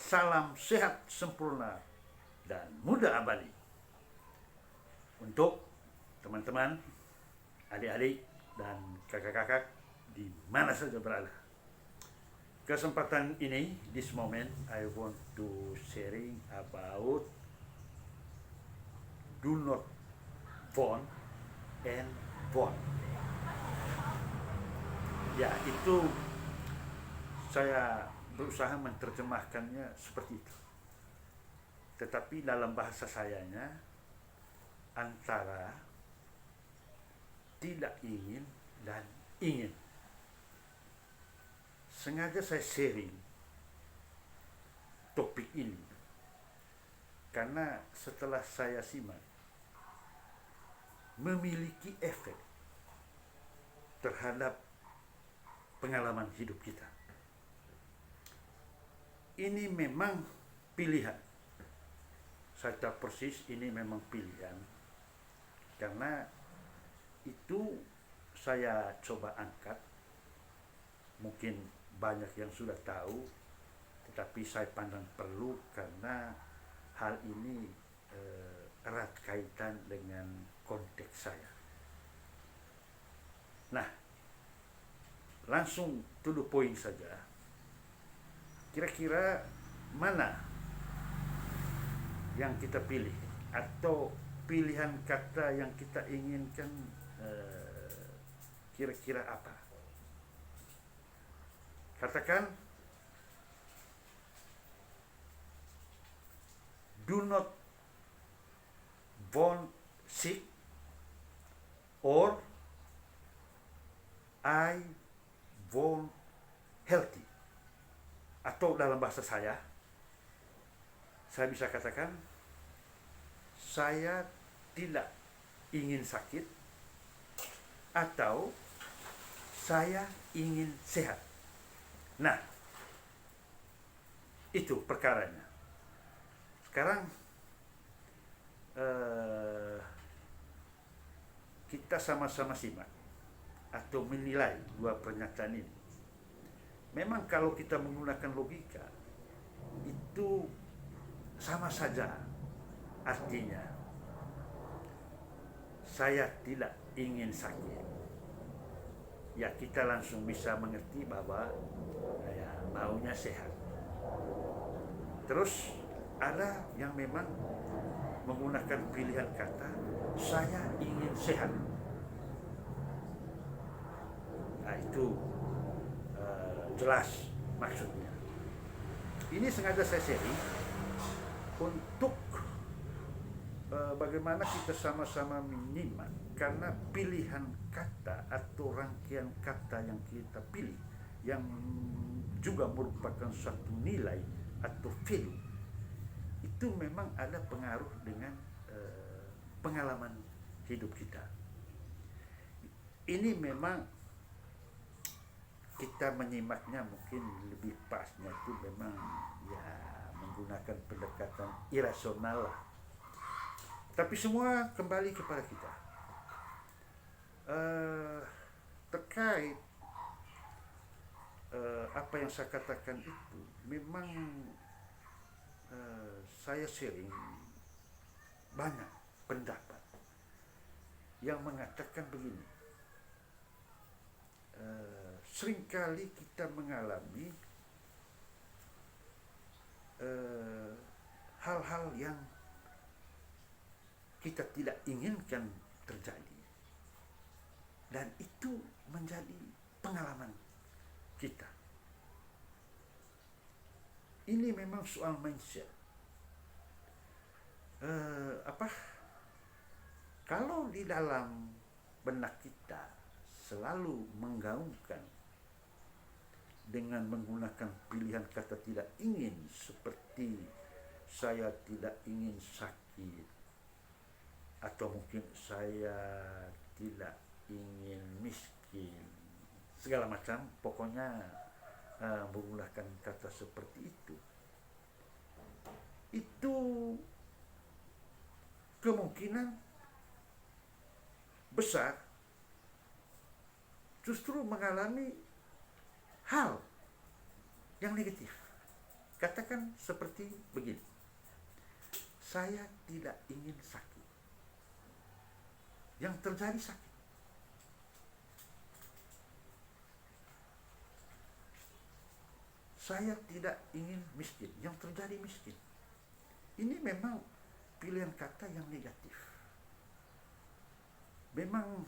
salam sehat sempurna dan muda abadi untuk teman-teman, adik-adik, dan kakak-kakak di mana saja berada. Kesempatan ini, this moment, I want to sharing about do not want and want. Ya, itu saya berusaha menerjemahkannya seperti itu. Tetapi dalam bahasa sayanya antara tidak ingin dan ingin. Sengaja saya sharing topik ini karena setelah saya simak memiliki efek terhadap pengalaman hidup kita. Ini memang pilihan. Saya tahu persis ini memang pilihan. Karena itu saya coba angkat. Mungkin banyak yang sudah tahu, tetapi saya pandang perlu karena hal ini erat kaitan dengan konteks saya. Nah, langsung to the point saja. Kira-kira mana yang kita pilih atau pilihan kata yang kita inginkan kira-kira apa? Katakan do not born sick or I born healthy. Atau dalam bahasa saya bisa katakan saya tidak ingin sakit atau saya ingin sehat. Nah, itu perkaranya. Sekarang kita sama-sama simak atau menilai dua pernyataan ini. Memang kalau kita menggunakan logika itu sama saja artinya. Saya tidak ingin sakit. Ya, kita langsung bisa mengerti bahwa ya, maunya sehat. Terus ada yang memang menggunakan pilihan kata saya ingin sehat. Nah, itu jelas maksudnya. Ini sengaja saya sharing untuk bagaimana kita sama-sama menyimak, karena pilihan kata atau rangkaian kata yang kita pilih yang juga merupakan suatu nilai atau value itu memang ada pengaruh dengan pengalaman hidup kita. Ini memang kita menyimaknya mungkin lebih pasnya itu memang ya menggunakan pendekatan irasional lah. Tapi semua kembali kepada kita. Terkait apa yang saya katakan itu memang saya sharing banyak pendapat yang mengatakan begini. Seringkali kita mengalami hal-hal yang kita tidak inginkan terjadi, dan itu menjadi pengalaman kita. Ini memang soal mindset. Kalau di dalam benak kita selalu menggaungkan dengan menggunakan pilihan kata tidak ingin, seperti saya tidak ingin sakit, atau mungkin saya tidak ingin miskin, segala macam, pokoknya menggunakan kata seperti itu kemungkinan besar justru mengalami hal yang negatif. Katakan seperti begini, saya tidak ingin sakit. Yang terjadi sakit. Saya tidak ingin miskin. Yang terjadi miskin. Ini memang pilihan kata yang negatif. Memang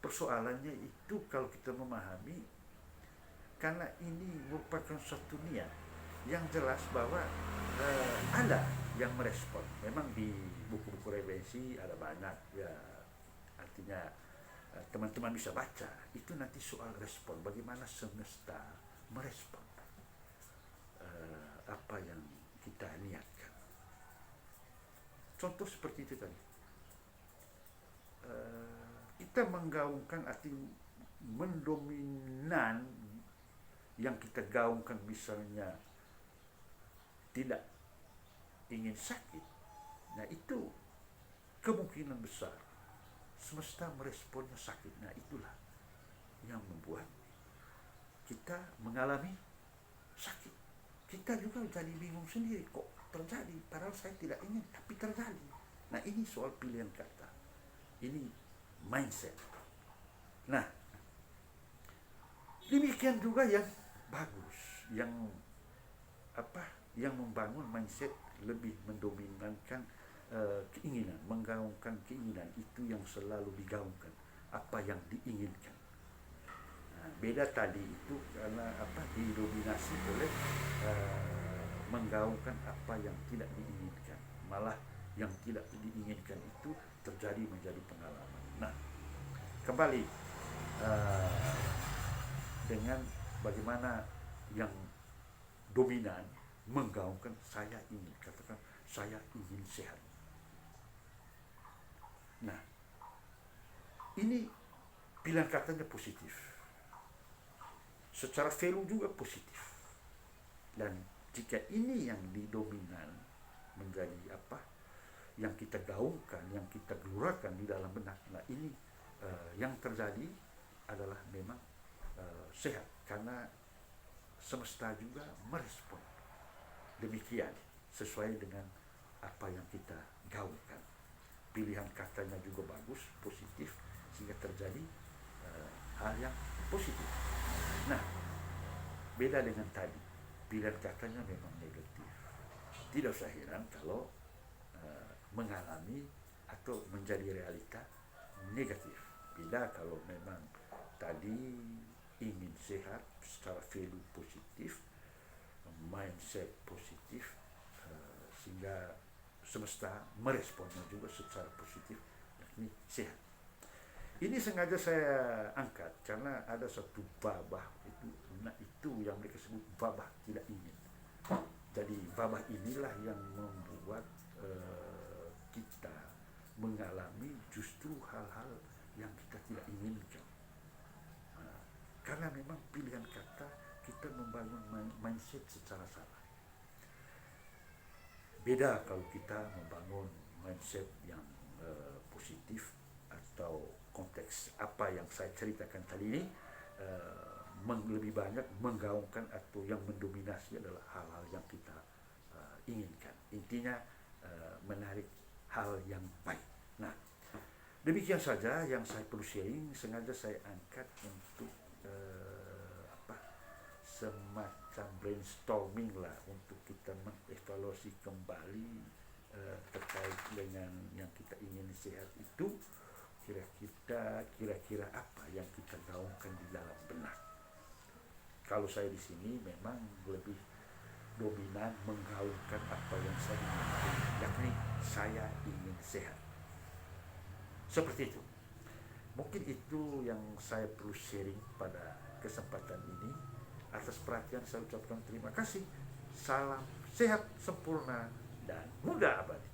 persoalannya itu kalau kita memahami, karena ini merupakan suatu niat yang jelas bahwa ada yang merespon. Memang di buku-buku referensi ada banyak ya, artinya teman-teman bisa baca. Itu nanti soal respon, bagaimana semesta merespon apa yang kita niatkan. Contoh seperti itu tadi, kita menggaungkan arti mendominan yang kita gaungkan, misalnya tidak ingin sakit. Nah itu kemungkinan besar semesta meresponnya sakit. Nah itulah yang membuat kita mengalami sakit. Kita juga jadi bingung sendiri, kok terjadi padahal saya tidak ingin tapi terjadi. Nah ini soal pilihan kata, ini mindset. Nah demikian juga yang bagus, yang yang membangun mindset lebih mendominankan keinginan, menggaungkan keinginan, itu yang selalu digaungkan, apa yang diinginkan. Nah, beda tadi itu karena didominasi oleh menggaungkan apa yang tidak diinginkan, malah yang tidak diinginkan itu terjadi menjadi pengalaman. Nah kembali dengan bagaimana yang dominan menggaungkan, saya ingin, katakan saya ingin sehat. Nah ini pilihan katanya positif, secara value juga positif. Dan jika ini yang didominan menjadi yang kita gaungkan, yang kita gelurakan di dalam benak, nah ini yang terjadi adalah memang sehat, karena semesta juga merespon demikian sesuai dengan apa yang kita gaungkan. Pilihan katanya juga bagus, positif, sehingga terjadi hal yang positif. Nah beda dengan tadi, pilihan katanya memang negatif. Tidak usah heran kalau mengalami atau menjadi realita negatif. Beda kalau memang tadi ingin sehat, secara value positif, mindset positif, sehingga semesta meresponnya juga secara positif, yakni sehat. Ini sengaja saya angkat karena ada satu babah itu, nah itu yang mereka sebut babah tidak ingin. Jadi babah inilah yang membuat kita mengalami justru hal-hal yang kita tidak inginkan. Karena memang pilihan kata kita membangun mindset secara salah. Beda kalau kita membangun mindset yang positif, atau konteks apa yang saya ceritakan tadi ini lebih banyak menggaungkan atau yang mendominasi adalah hal-hal yang kita inginkan. Intinya menarik hal yang baik. Nah demikian saja yang saya perlu sharing, sengaja saya angkat untuk semacam brainstorming lah, untuk kita mengevaluasi kembali terkait dengan yang kita ingin sehat itu, kira-kira apa yang kita gaungkan di dalam benak. Kalau saya di sini memang lebih dominan menggaungkan apa yang saya inginkan, yakni saya ingin sehat. Seperti itu. Mungkin itu yang saya perlu sharing pada kesempatan ini. Atas perhatian saya ucapkan terima kasih. Salam sehat sempurna dan muda abadi.